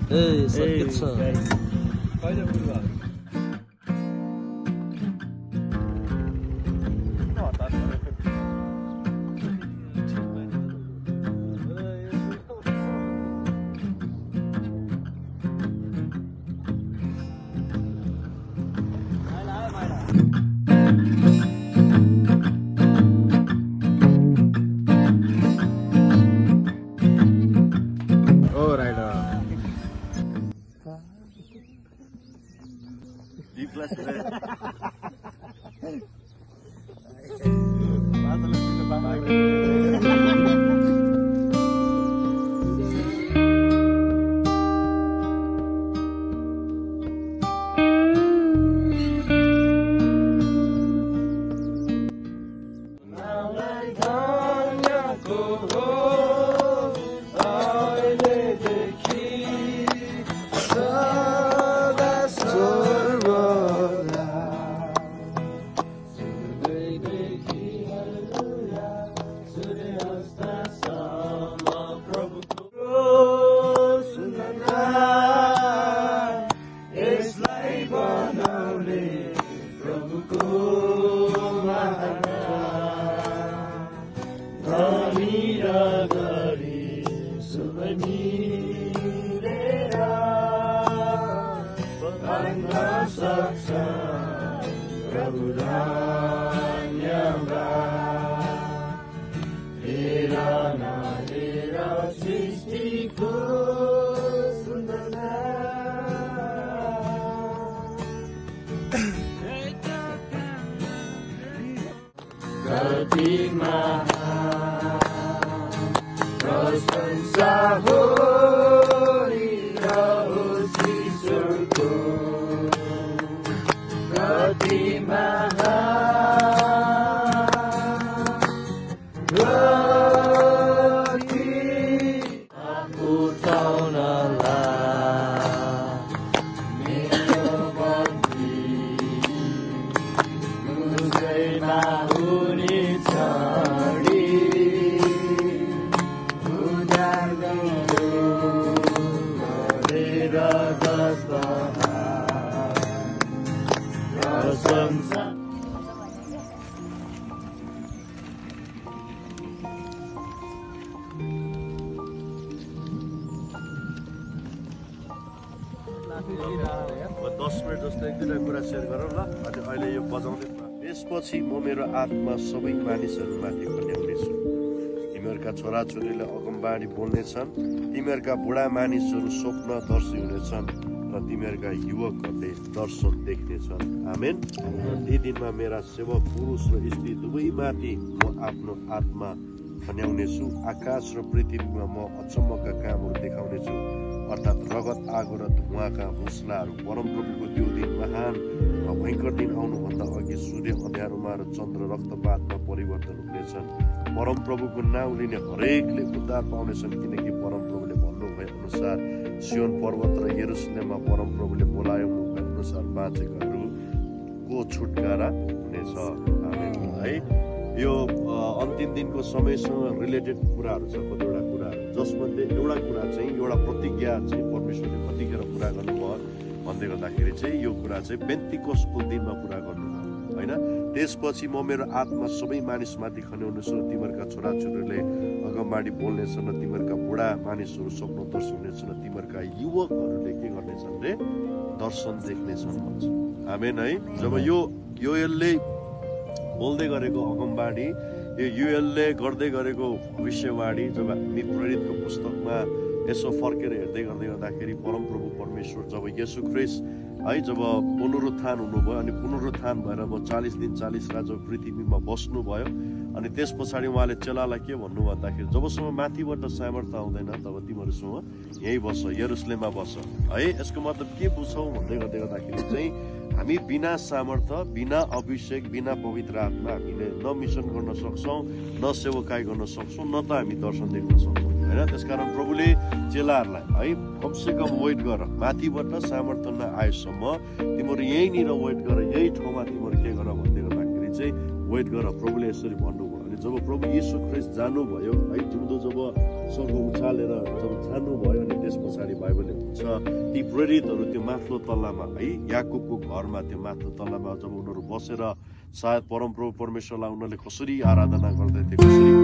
ए sir के छ कहिले पुग्यो त्यसपछि म मेरो आत्मा सबै मानिसहरूमाथि खन्याउनेछु। तिमीहरूका छोराछोरीले अगमबाणी बोल्नेछन्, तिमीहरूका बुढा मानिसहरू स्वप्नदर्शी हुनेछन् र तिमीहरूका युवकहरूले दर्शन देख्नेछन्। आमेन। यी दिनमा मेरा सेवक पुरुष र स्त्री दुवैमाथि म आफ्नो आत्मा खन्याउनेछु। आकाश र पृथ्वीमा म अचम्मका कामहरू देखाउनेछु, अर्थात् रगत, आगो र धुवाका मुस्लाहरू। परमप्रभुको त्यो दिन महान र भयङ्कर दिन आउनुभन्दा अघि सूर्य अँध्यारोमा र चन्द्र रक्तपातमा परिवर्तन हुनेछन्। परमप्रभुको नाउँ लिने हरेकले उद्धार पाउनेछन्, किनकि परमप्रभुले भन्नुभए अनुसार सियोन पर्वत र यरुशलेममा परमप्रभुले बोलाउनु भए अनुसार बाँचेकाहरूको छुटकारा हुनेछ। है, यो अन्तिम दिनको समयसँग रिलेटेड कुराहरू छ, कतिवटा कुराहरू, जसमध्ये एउटा कुरा चाहिँ एउटा प्रतिज्ञा चाहिँ परमेश्वरले कतिखेर पुरा गर्नुभयो भन्दै गर्दाखेरि चाहिँ यो कुरा चाहिँ पेन्टिकोस्टको दिनमा पुरा गर्नुभयो होइन। त्यसपछि म मेरो आत्मा सबै मानिसमाथि खन्याउनेछु र तिमीहरूका छोराछोरीले अगमबाणी बोल्नेछन् र तिमीहरूका बुढा मानिसहरू स्वप्नदर्शी हुनेछन् र तिमीहरूका युवकहरूले के गर्नेछन् रे दर्शन देख्नेछन् भन्छ। आमेन। है, जब यो योएलले बोल्दै गरेको अगमबाणी, यो युएलले गर्दै गरेको भविष्यवाणी जब हामी प्रेरितको पुस्तकमा यसो फर्केर हेर्दै गर्दाखेरि परमप्रभु परमेश्वर जब येशू ख्रीष्ट है जब पुनरुत्थान हुनुभयो अनि पुनरुत्थान भएर अब 40 दिन 40 रात जब पृथ्वीमा बस्नुभयो अनि त्यस पछाडि उहाँले चेलालाई के भन्नु भन्दाखेरि जबसम्म माथिबाट सामर्थ्य आउँदैन तब तिमीहरूसँग यही बस, यरुशलेममा बस। है, यसको मतलब के बुझ्छौ भन्दै गर्दाखेरि चाहिँ हामी बिना सामर्थ्य, बिना अभिषेक, बिना पवित्र आत्मा हामीले न मिसन गर्न सक्छौँ, न सेवकाई गर्न सक्छौँ, न त हामी दर्शन देख्न सक्छौँ होइन। त्यसकारण प्रभुले चेलाहरूलाई है कमसे कम वेट गर, माथिबाट सामर्थ्य नआएसम्म तिमीहरू यहीँनिर वेट गर, यही ठाउँमा तिमीहरू के गर भन्दै गर्दाखेरि चाहिँ वेट गर, प्रभुले यसरी भन्नुभयो। अनि जब प्रभु येशू ख्रिस्ट जानुभयो है जिउँदो जब स्वर्ग उचालेर जब जानुभयो अनि त्यस पछाडि बाइबलले भन्छ ती प्रेरितहरू त्यो माथिल्लो तल्लामा है याकुबको घरमा त्यो माथिल्लो तल्लामा जब उनीहरू बसेर सायद परमप्रभु परमेश्वरलाई उनीहरूले कसरी आराधना गर्दै थिए कसरी